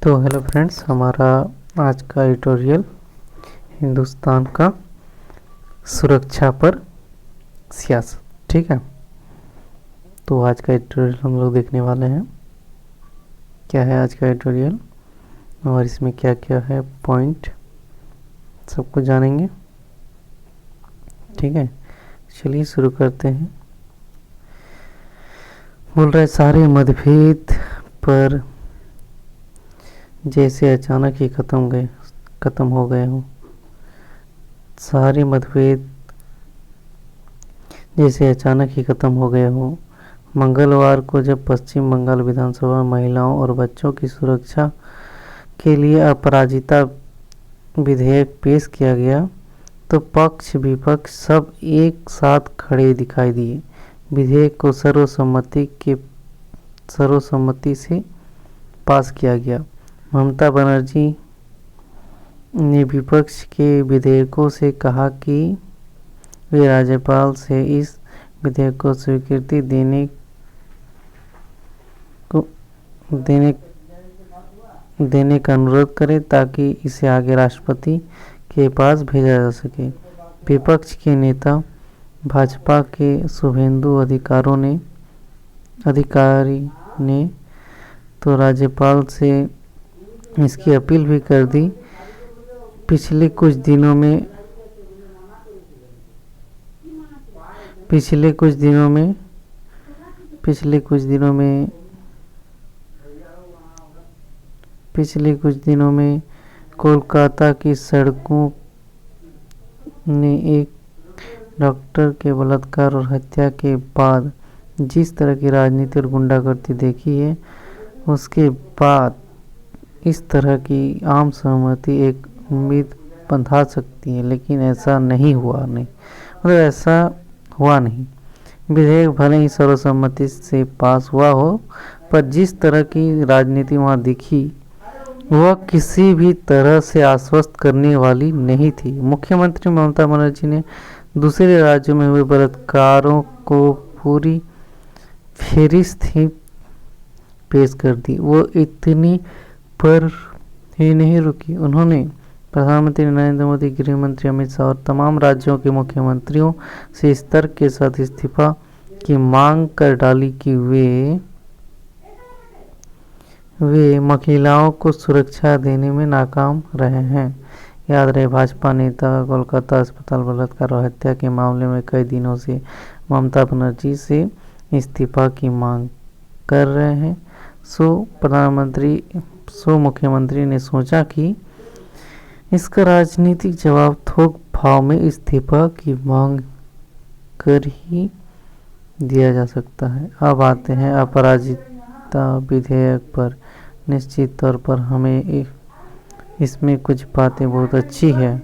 तो hello friends, हमारा आज का एडिटोरियल हिंदुस्तान का सुरक्षा पर सियासत। ठीक है, तो आज का एडिटोरियल हम लोग देखने वाले हैं। क्या है आज का एडिटोरियल और इसमें क्या क्या है पॉइंट, सब कुछ जानेंगे। ठीक है, चलिए शुरू करते हैं। बोल रहे सारे मतभेद पर जैसे अचानक ही खत्म हो गए हों। सारे मतभेद जैसे अचानक ही खत्म हो गए हों। मंगलवार को जब पश्चिम बंगाल विधानसभा में महिलाओं और बच्चों की सुरक्षा के लिए अपराजिता विधेयक पेश किया गया तो पक्ष विपक्ष सब एक साथ खड़े दिखाई दिए। विधेयक को सर्वसम्मति से पास किया गया। ममता बनर्जी ने विपक्ष के विधेयकों से कहा कि वे राज्यपाल से इस विधेयक को स्वीकृति देने का अनुरोध करें ताकि इसे आगे राष्ट्रपति के पास भेजा जा सके। विपक्ष के नेता भाजपा के शुभेंदु अधिकारी ने तो राज्यपाल से इसकी अपील भी कर दी। पिछले कुछ दिनों में कोलकाता की सड़कों ने एक डॉक्टर के बलात्कार और हत्या के बाद जिस तरह की राजनीति और गुंडागर्दी देखी है, उसके बाद इस तरह की आम सहमति एक उम्मीद बंधा सकती है, लेकिन ऐसा हुआ नहीं। विधेयक भले ही सर्वसम्मति से पास हुआ हो, पर जिस तरह की राजनीति वहाँ दिखी वह किसी भी तरह से आश्वस्त करने वाली नहीं थी। मुख्यमंत्री ममता बनर्जी ने दूसरे राज्यों में हुए बलात्कारों को पूरी फेरिस्त ही पेश कर दी। वो इतनी पर ही नहीं रुकी, उन्होंने प्रधानमंत्री नरेंद्र मोदी, गृह मंत्री अमित शाह और तमाम राज्यों के मुख्यमंत्रियों से इस तर्क के साथ इस्तीफा की मांग कर डाली कि वे महिलाओं को सुरक्षा देने में नाकाम रहे हैं। याद रहे, भाजपा नेता कोलकाता अस्पताल बलात्कार और हत्या के मामले में कई दिनों से ममता बनर्जी से इस्तीफा की मांग कर रहे हैं। मुख्यमंत्री ने सोचा कि इसका राजनीतिक जवाब थोक भाव में इस्तीफा की मांग कर ही दिया जा सकता है। अब आते हैं अपराजिता विधेयक पर। निश्चित तौर पर हमें इसमें कुछ बातें बहुत अच्छी है।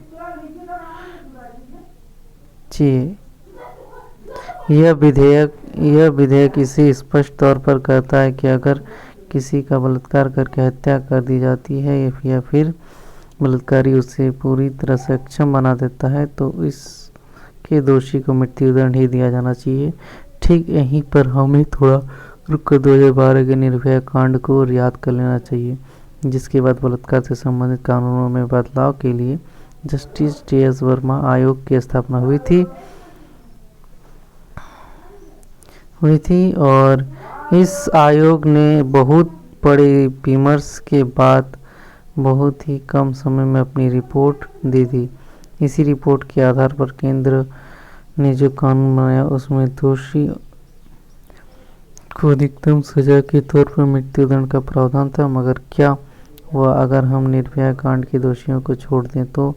यह विधेयक इसे स्पष्ट तौर पर कहता है कि अगर किसी का बलात्कार करके हत्या कर दी जाती है या फिर बलात्कारी उसे पूरी तरह से अक्षम बना देता है तो इसके दोषी को मृत्युदंड ही दिया जाना चाहिए। ठीक यहीं पर हमें थोड़ा रुककर 2012 के निर्भया कांड को याद कर लेना चाहिए, जिसके बाद बलात्कार से संबंधित कानूनों में बदलाव के लिए जस्टिस टी.एस. वर्मा आयोग की स्थापना हुई थी और इस आयोग ने बहुत बड़े विमर्श के बाद बहुत ही कम समय में अपनी रिपोर्ट दी थी। इसी रिपोर्ट के आधार पर केंद्र ने जो कानून बनाया उसमें दोषी को अधिकतम सजा के तौर पर मृत्युदंड का प्रावधान था। मगर क्या हुआ अगर हम निर्भया कांड के दोषियों को छोड़ दें तो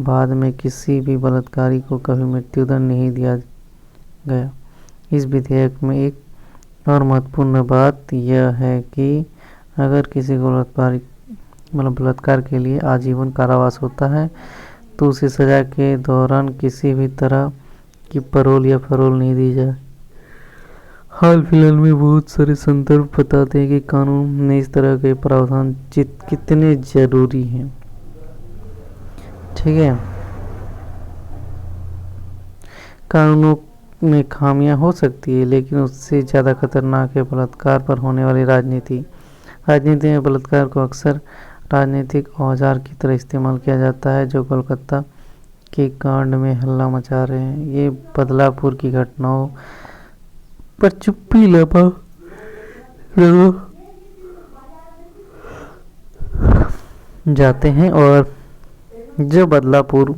बाद में किसी भी बलात्कारी को कभी मृत्युदंड नहीं दिया गया। इस विधेयक में एक और महत्वपूर्ण बात यह है कि अगर किसी को बलात्कार के लिए आजीवन कारावास होता है तो उसे सजा के दौरान किसी भी तरह की पैरोल या फरोल नहीं दी जाए। हाल फिलहाल में बहुत सारे संदर्भ बताते हैं कि कानून में इस तरह के प्रावधान कितने जरूरी हैं। ठीक है, कानूनों में खामियां हो सकती है, लेकिन उससे ज़्यादा खतरनाक है बलात्कार पर होने वाली राजनीति। राजनीति में बलात्कार को अक्सर राजनीतिक औजार की तरह इस्तेमाल किया जाता है, जो कोलकाता के कांड में हल्ला मचा रहे हैं। ये बदलापुर की घटनाओं पर चुप्पी लोग जाते हैं और जो बदलापुर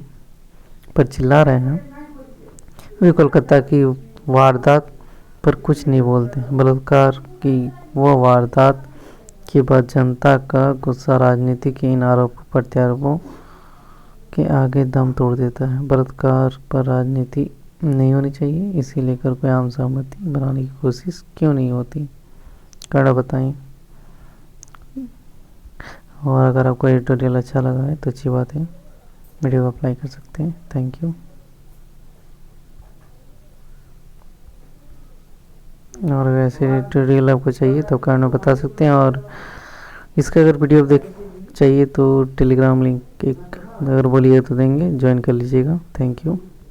पर चिल्ला रहे हैं वे कोलकाता की वारदात पर कुछ नहीं बोलते। बलात्कार की वो वारदात के बाद जनता का गुस्सा राजनीति के इन आरोपों प्रत्यारोपों के आगे दम तोड़ देता है। बलात्कार पर राजनीति नहीं होनी चाहिए, इसी लेकर कोई आम सहमति बनाने की कोशिश क्यों नहीं होती, कड़ा बताएं। और अगर आपको एडिटोरियल अच्छा लगा है तो अच्छी बात है, वीडियो को अप्लाई कर सकते हैं। Thank you. और वैसे एडिटोरियल आपको चाहिए तो कमेंट में बता सकते हैं, और इसका अगर वीडियो देख चाहिए तो टेलीग्राम लिंक एक अगर बोलिए तो देंगे, ज्वाइन कर लीजिएगा। Thank you.